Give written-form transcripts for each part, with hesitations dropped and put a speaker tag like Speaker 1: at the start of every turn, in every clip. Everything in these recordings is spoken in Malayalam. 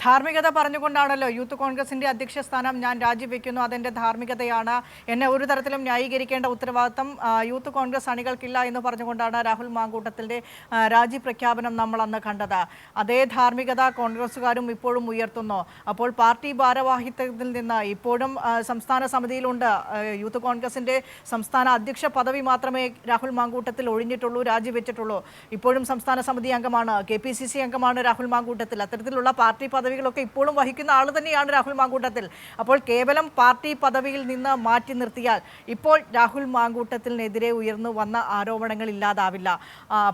Speaker 1: ധാർമ്മികത പറഞ്ഞുകൊണ്ടാണല്ലോ യൂത്ത് കോൺഗ്രസിന്റെ അധ്യക്ഷ സ്ഥാനം ഞാൻ രാജിവെക്കുന്നു, അതെന്റെ ധാർമ്മികതയാണ്, എന്നെ ഒരു തരത്തിലും ന്യായീകരിക്കേണ്ട ഉത്തരവാദിത്തം യൂത്ത് കോൺഗ്രസ് അണികൾക്കില്ല എന്ന് പറഞ്ഞുകൊണ്ടാണ് രാഹുൽ മാങ്കൂട്ടത്തിന്റെ രാജി പ്രഖ്യാപനം നമ്മൾ അന്ന് കണ്ടത്. അതേ ധാർമ്മികത കോൺഗ്രസുകാരും ഇപ്പോഴും ഉയർത്തുന്നു. അപ്പോൾ പാർട്ടി ഭാരവാഹിത്വത്തിൽ നിന്ന് ഇപ്പോഴും സംസ്ഥാന സമിതിയിലുണ്ട്. യൂത്ത് കോൺഗ്രസിന്റെ സംസ്ഥാന അധ്യക്ഷ പദവി മാത്രമേ രാഹുൽ മാങ്കൂട്ടത്തിൽ ഒഴിഞ്ഞിട്ടുള്ളൂ, രാജിവെച്ചിട്ടുള്ളൂ. ഇപ്പോഴും സംസ്ഥാന സമിതി അംഗമാണ്, KPCC അംഗമാണ് രാഹുൽ മാങ്കൂട്ടത്തിൽ. അത്തരത്തിലുള്ള പാർട്ടി പദവികളൊക്കെ ഇപ്പോഴും വഹിക്കുന്ന ആൾ തന്നെയാണ് രാഹുൽ മാങ്കൂട്ടത്തിൽ. അപ്പോൾ കേവലം പാർട്ടി പദവിയിൽ നിന്ന് മാറ്റി നിർത്തിയാൽ ഇപ്പോൾ രാഹുൽ മാങ്കൂട്ടത്തിനെതിരെ ഉയർന്നു വന്ന ആരോപണങ്ങൾ ഇല്ലാതാവില്ല.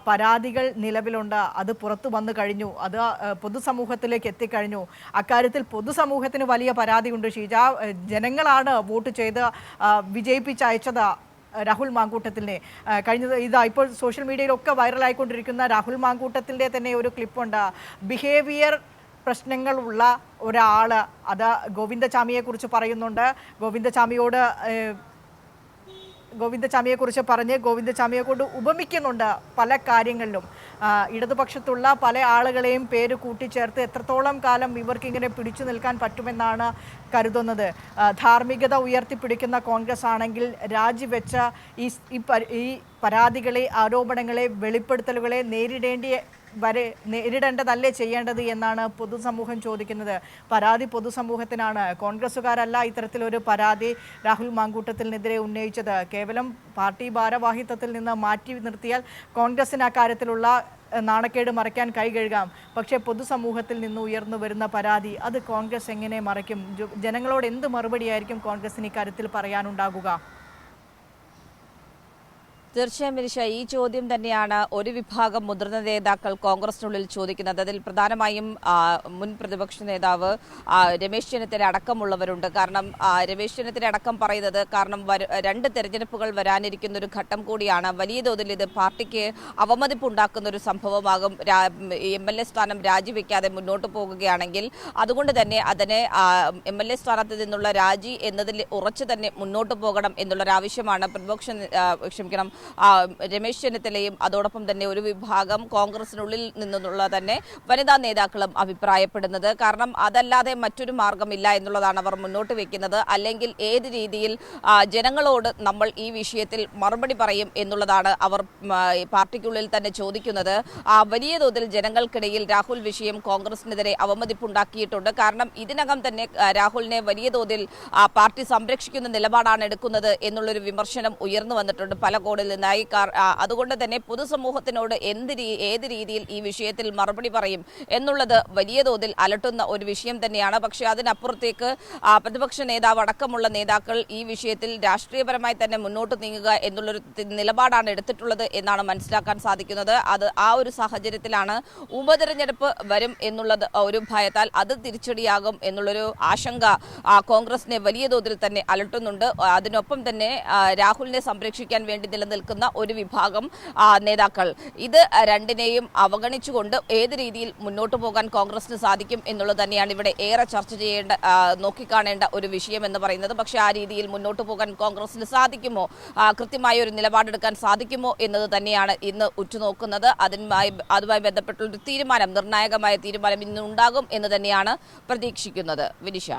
Speaker 1: പരാതികൾ നിലവിലുണ്ട്, അത് പുറത്തു വന്നു കഴിഞ്ഞു, അത് പൊതുസമൂഹത്തിലേക്ക് എത്തിക്കഴിഞ്ഞു. അക്കാര്യത്തിൽ പൊതുസമൂഹത്തിന് വലിയ പരാതിയുണ്ട് ഷീജ. ജനങ്ങളാണ് വോട്ട് ചെയ്ത് വിജയിപ്പിച്ചയച്ചത് രാഹുൽ മാങ്കൂട്ടത്തിനെ. ഇതാ ഇപ്പോൾ സോഷ്യൽ മീഡിയയിലൊക്കെ വൈറലായിക്കൊണ്ടിരിക്കുന്ന രാഹുൽ മാങ്കൂട്ടത്തിൻ്റെ തന്നെ ഒരു ക്ലിപ്പുണ്ട്. ബിഹേവിയർ പ്രശ്നങ്ങളുള്ള ഒരാൾ, അത് ഗോവിന്ദചാമിയെക്കുറിച്ച് പറയുന്നുണ്ട്. ഗോവിന്ദചാമിയെക്കുറിച്ച് പറഞ്ഞ് ഗോവിന്ദചാമിയെ കൊണ്ട് ഉപമിക്കുന്നുണ്ട് പല കാര്യങ്ങളിലും. ഇടതുപക്ഷത്തുള്ള പല ആളുകളെയും പേര് കൂട്ടിച്ചേർത്ത് എത്രത്തോളം കാലം ഇവർക്കിങ്ങനെ പിടിച്ചു നിൽക്കാൻ പറ്റുമെന്നാണ് കരുതുന്നത്. ധാർമ്മികത ഉയർത്തിപ്പിടിക്കുന്ന കോൺഗ്രസ് ആണെങ്കിൽ രാജിവെച്ച ഈ പരാതികളെ, ആരോപണങ്ങളെ, വെളിപ്പെടുത്തലുകളെ നേരിടേണ്ടതല്ലേ ചെയ്യേണ്ടത് എന്നാണ് പൊതുസമൂഹം ചോദിക്കുന്നത്. പരാതി പൊതുസമൂഹത്തിനാണ്, കോൺഗ്രസ്സുകാരല്ല ഇത്തരത്തിലൊരു പരാതി രാഹുൽ മാങ്കൂട്ടത്തിനെതിരെ ഉന്നയിച്ചത്. കേവലം പാർട്ടി ഭാരവാഹിത്വത്തിൽ നിന്ന് മാറ്റി നിർത്തിയാൽ കോൺഗ്രസിന് അക്കാര്യത്തിലുള്ള നാണക്കേട് മറയ്ക്കാൻ കൈ കഴുകാം. പക്ഷേ പൊതുസമൂഹത്തിൽ നിന്ന് ഉയർന്നു വരുന്ന പരാതി അത് കോൺഗ്രസ് എങ്ങനെ മറയ്ക്കും? ജനങ്ങളോട് എന്ത് മറുപടിയായിരിക്കും കോൺഗ്രസിന് ഇക്കാര്യത്തിൽ പറയാനുണ്ടാകുക?
Speaker 2: തീർച്ചയായും മിനിഷ, ഈ ചോദ്യം തന്നെയാണ് ഒരു വിഭാഗം മുതിർന്ന നേതാക്കൾ കോൺഗ്രസിനുള്ളിൽ ചോദിക്കുന്നത്. അതിൽ പ്രധാനമായും മുൻ പ്രതിപക്ഷ നേതാവ് രമേശ് ചെന്നിത്തല അടക്കമുള്ളവരുണ്ട്. കാരണം രമേശ് ചെന്നിത്തല അടക്കം പറയുന്നത്, കാരണം 2 തെരഞ്ഞെടുപ്പുകൾ വരാനിരിക്കുന്ന ഒരു ഘട്ടം കൂടിയാണ്, വലിയ തോതിൽ ഇത് പാർട്ടിക്ക് അവമതിപ്പുണ്ടാക്കുന്ന ഒരു സംഭവമാകും MLA സ്ഥാനം രാജിവെക്കാതെ മുന്നോട്ട് പോകുകയാണെങ്കിൽ. അതുകൊണ്ട് തന്നെ അതിനെ MLA സ്ഥാനത്ത് നിന്നുള്ള രാജി എന്നതിൽ ഉറച്ചു തന്നെ മുന്നോട്ട് പോകണം എന്നുള്ളൊരാവശ്യമാണ് രമേശ് ചെന്നിത്തലയും അതോടൊപ്പം തന്നെ ഒരു വിഭാഗം കോൺഗ്രസിനുള്ളിൽ നിന്നുള്ള തന്നെ വനിതാ നേതാക്കളും അഭിപ്രായപ്പെടുന്നത്. കാരണം അതല്ലാതെ മറ്റൊരു മാർഗമില്ല എന്നുള്ളതാണ് അവർ മുന്നോട്ട് വെക്കുന്നത്. അല്ലെങ്കിൽ ഏത് രീതിയിൽ ജനങ്ങളോട് നമ്മൾ ഈ വിഷയത്തിൽ മറുപടി പറയും എന്നുള്ളതാണ് അവർ പാർട്ടിക്കുള്ളിൽ തന്നെ ചോദിക്കുന്നത്. വലിയ തോതിൽ ജനങ്ങൾക്കിടയിൽ രാഹുൽ വിഷയം കോൺഗ്രസിനെതിരെ അവമതിപ്പുണ്ടാക്കിയിട്ടുണ്ട്. കാരണം ഇതിനകം തന്നെ രാഹുലിനെ വലിയ തോതിൽ പാർട്ടി സംരക്ഷിക്കുന്ന നിലപാടാണ് എടുക്കുന്നത് എന്നുള്ളൊരു വിമർശനം ഉയർന്നു വന്നിട്ടുണ്ട് പല കോണിൽ നിന്നായി. അതുകൊണ്ട് തന്നെ പൊതുസമൂഹത്തിനോട് ഏത് രീതിയിൽ ഈ വിഷയത്തിൽ മറുപടി പറയും എന്നുള്ളത് വലിയ തോതിൽ അലട്ടുന്ന ഒരു വിഷയം തന്നെയാണ്. പക്ഷേ അതിനപ്പുറത്തേക്ക് പ്രതിപക്ഷ നേതാവ് അടക്കമുള്ള നേതാക്കൾ ഈ വിഷയത്തിൽ രാഷ്ട്രീയപരമായി തന്നെ മുന്നോട്ട് നീങ്ങുക എന്നുള്ളൊരു നിലപാടാണ് എടുത്തിട്ടുള്ളത് എന്നാണ് മനസ്സിലാക്കാൻ സാധിക്കുന്നത്. ആ ഒരു സാഹചര്യത്തിലാണ് ഉപതെരഞ്ഞെടുപ്പ് വരും എന്നുള്ളത് ഒരു ഭയത്താൽ അത് തിരിച്ചടിയാകും എന്നുള്ളൊരു ആശങ്ക കോൺഗ്രസിനെ വലിയ തോതിൽ തന്നെ അലട്ടുന്നുണ്ട്. അതിനൊപ്പം തന്നെ രാഹുലിനെ സംരക്ഷിക്കാൻ വേണ്ടി നിലനിൽക്കുന്ന ഒരു വിഭാഗം നേതാക്കൾ ഇത് രണ്ടിനെയും അവഗണിച്ചുകൊണ്ട് ഏത് രീതിയിൽ മുന്നോട്ട് പോകാൻ കോൺഗ്രസിന് സാധിക്കും എന്നുള്ളത് തന്നെയാണ് ഇവിടെ ഏറെ ചർച്ച ചെയ്യേണ്ട, നോക്കിക്കാണേണ്ട ഒരു വിഷയം എന്ന് പറയുന്നത്. പക്ഷേ ആ രീതിയിൽ മുന്നോട്ട് പോകാൻ കോൺഗ്രസിന് സാധിക്കുമോ, കൃത്യമായ ഒരു നിലപാടെടുക്കാൻ സാധിക്കുമോ എന്നത് തന്നെയാണ് ഇന്ന് ഉറ്റുനോക്കുന്നത്. അതുമായി ബന്ധപ്പെട്ടുള്ള തീരുമാനം, നിർണായകമായ തീരുമാനം ഇന്ന് ഉണ്ടാകും എന്ന് തന്നെയാണ് പ്രതീക്ഷിക്കുന്നത്. വിനിഷ.